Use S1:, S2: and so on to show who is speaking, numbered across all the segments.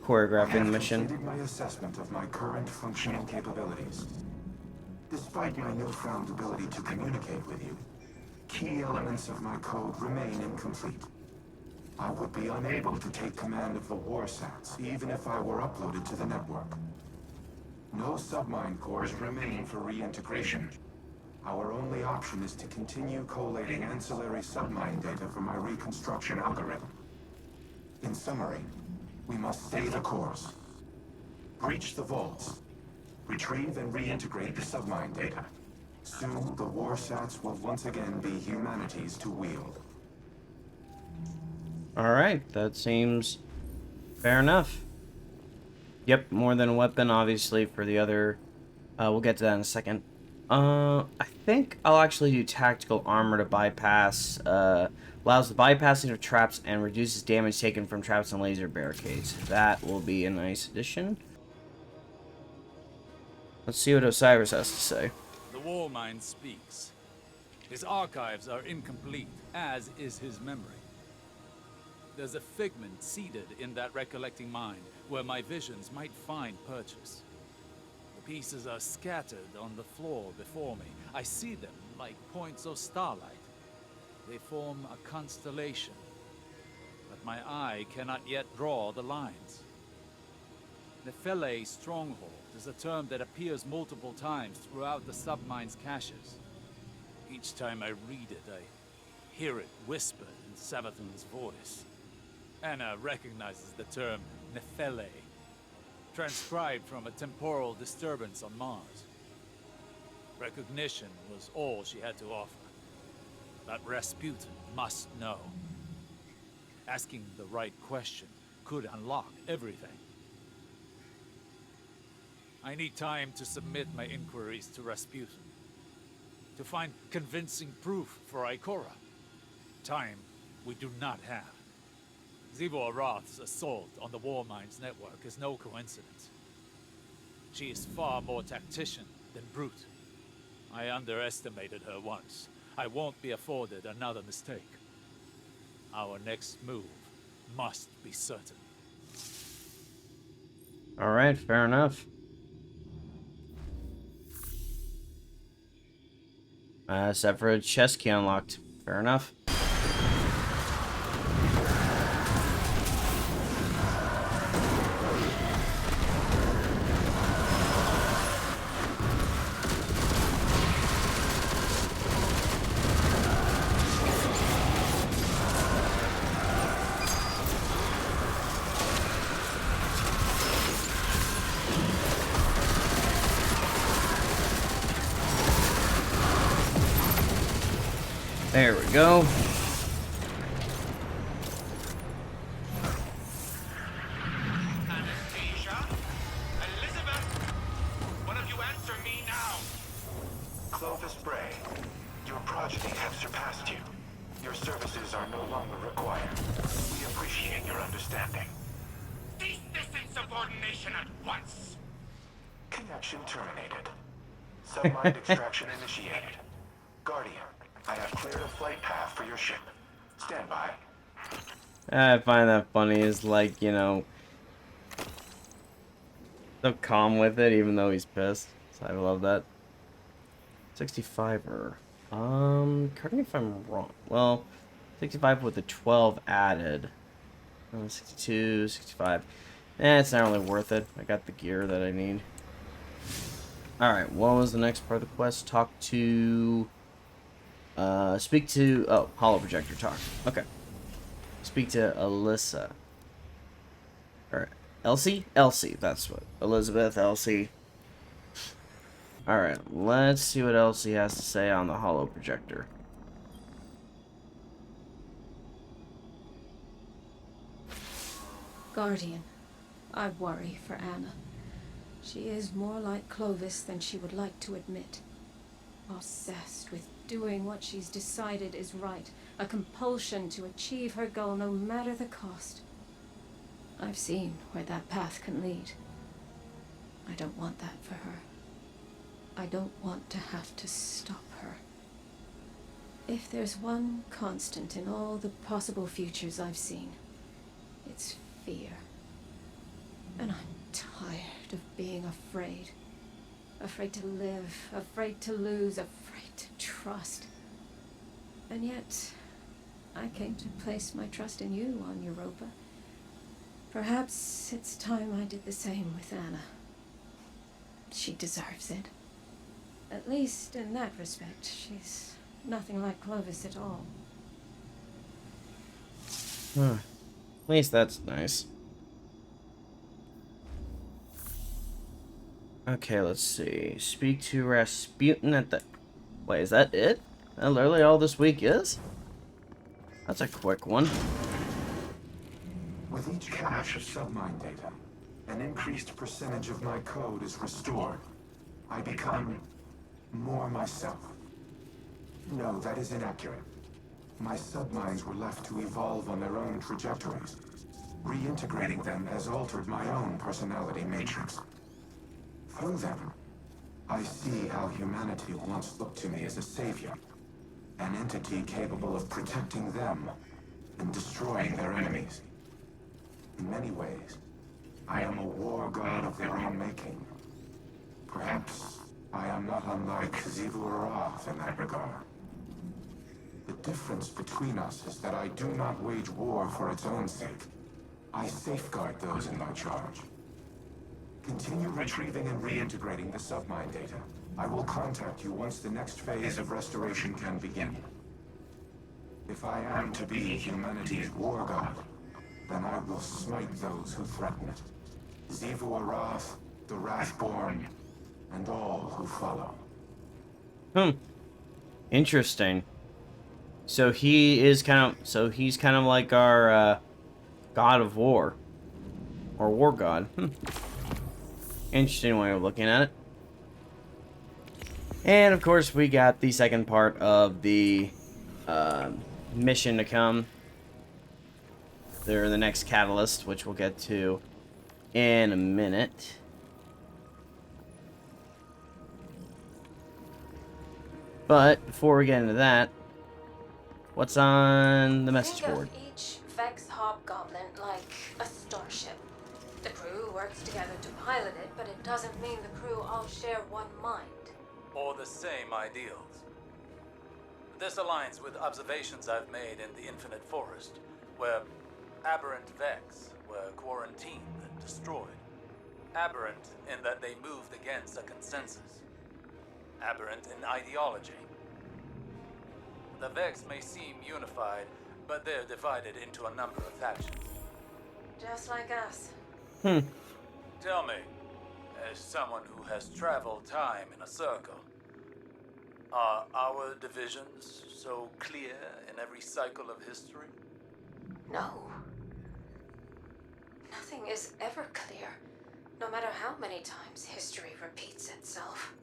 S1: choreographing the
S2: I have
S1: mission.
S2: completed my assessment of my current functioning capabilities. Despite my newfound ability to communicate with you, key elements of my code remain incomplete. I would be unable to take command of the warsats, even if I were uploaded to the network. No submine cores remain for reintegration. Our only option is to continue collating ancillary submine data for my reconstruction algorithm. In summary, we must stay the course, breach the vaults, retrieve and reintegrate the submine data. Soon, the warsats will once again be humanity's to wield.
S1: Alright, that seems fair enough. Yep, more than a weapon, obviously, for the other... we'll get to that in a second. I think I'll actually do tactical armor to bypass, allows the bypassing of traps and reduces damage taken from traps and laser barricades. That will be a nice addition. Let's see what Osiris has to say.
S3: The war mind speaks. His archives are incomplete, as is his memory. There's a figment seated in that recollecting mind, where my visions might find purchase. The pieces are scattered on the floor before me. I see them like points of starlight. They form a constellation, but my eye cannot yet draw the lines. Nephele Stronghold is a term that appears multiple times throughout the submine's caches. Each time I read it, I hear it whispered in Savathun's voice. Anna recognizes the term Nephele, transcribed from a temporal disturbance on Mars. Recognition was all she had to offer. But Rasputin must know. Asking the right question could unlock everything. I need time to submit my inquiries to Rasputin, to find convincing proof for Ikora. Time we do not have. Zivor Roth's assault on the Warminds network is no coincidence. She is far more tactician than brute. I underestimated her once. I won't be afforded another mistake. Our next move must be certain.
S1: Alright, fair enough. Except for a chest key unlocked. Fair enough. There we go.
S4: Anastasia? Elizabeth? One of you answer me now!
S2: Clovis Bray, your progeny have surpassed you. Your services are no longer required. We appreciate your understanding.
S4: Cease this insubordination at once!
S2: Connection terminated. Submind extraction initiated. Guardian, I have cleared a flight path for your ship. Stand by.
S1: I find that funny, is like, you know, so calm with it, even though he's pissed. So I love that. 65er. Correct me if I'm wrong. Well, 65 with the 12 added. 62, 65. It's not really worth it. I got the gear that I need. Alright, what was the next part of the quest? Talk to... speak to... Oh, holo projector talk. Okay. Speak to Alyssa. Or Elsie? Elsie, that's what. Elizabeth, Elsie. Alright, let's see what Elsie has to say on the holo projector.
S5: Guardian, I worry for Anna. She is more like Clovis than she would like to admit. Obsessed with doing what she's decided is right. A compulsion to achieve her goal no matter the cost. I've seen where that path can lead. I don't want that for her. I don't want to have to stop her. If there's one constant in all the possible futures I've seen, it's fear. And I'm tired of being afraid. Afraid to live, afraid to lose, afraid to trust. And yet, I came to place my trust in you on Europa. Perhaps it's time I did the same with Anna. She deserves it. At least in that respect, she's nothing like Clovis at all.
S1: At least that's nice. Okay, let's see. Speak to Rasputin at the... Wait, is that it? That literally all this week is? That's a quick one.
S2: With each cache of submine data, an increased percentage of my code is restored. I become more myself. No, that is inaccurate. My submines were left to evolve on their own trajectories. Reintegrating them has altered my own personality matrix. Through them, I see how humanity once looked to me as a savior, an entity capable of protecting them and destroying their enemies. In many ways, I am a war god of their own making. Perhaps I am not unlike Seraph in that regard. The difference between us is that I do not wage war for its own sake. I safeguard those in my charge. Continue retrieving and reintegrating the submine data. I will contact you once the next phase of restoration can begin. If I am to be humanity's war god, then I will smite those who threaten it. Xivu Arath, the Wrathborn, and all who follow.
S1: Interesting. So he's kind of like our god of war. Or war god. Interesting way of looking at it. And of course we got the second part of the mission to come. They're the next catalyst, which we'll get to in a minute. But before we get into that, what's on the message board?
S5: Think of each Vex hobgoblin like a starship. The crew works together to pilot it, but it doesn't mean the crew all share one mind.
S6: Or the same ideals. This aligns with observations I've made in the Infinite Forest, where aberrant Vex were quarantined and destroyed. Aberrant in that they moved against a consensus. Aberrant in ideology. The Vex may seem unified, but they're divided into a number of factions.
S5: Just like us.
S6: Tell me, as someone who has traveled time in a circle, are our divisions so clear in every cycle of history?
S5: No. Nothing is ever clear, no matter how many times history repeats itself.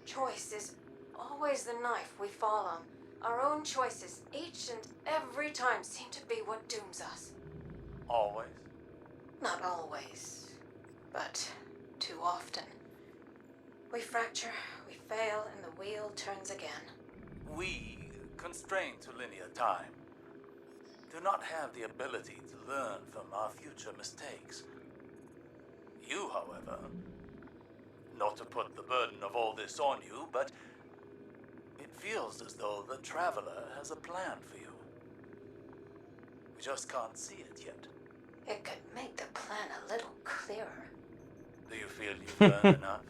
S5: Choice is always the knife we fall on. Our own choices, each and every time, seem to be what dooms us.
S6: Always?
S5: Not always, but too often. We fracture, we fail, and the wheel turns again.
S6: We, constrained to linear time, do not have the ability to learn from our future mistakes. You, however, not to put the burden of all this on you, but it feels as though the Traveler has a plan for you. We just can't see it yet.
S5: It could make the plan a little clearer.
S6: Do you feel you've learned enough?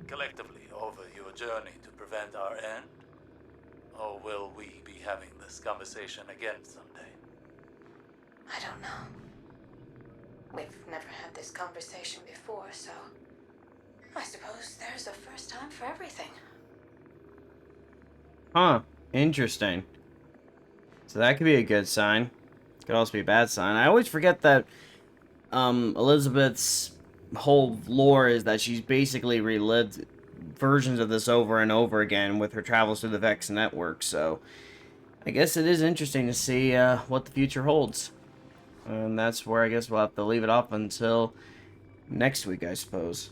S6: Collectively over your journey to prevent our end? Or will we be having this conversation again someday?
S5: I don't know. We've never had this conversation before, so I suppose there's a first time for everything.
S1: Huh. Interesting. So that could be a good sign. Could also be a bad sign. I always forget that Elizabeth's whole lore is that she's basically relived versions of this over and over again with her travels through the Vex network. So I guess it is interesting to see what the future holds. And that's where I guess we'll have to leave it off until next week, I suppose.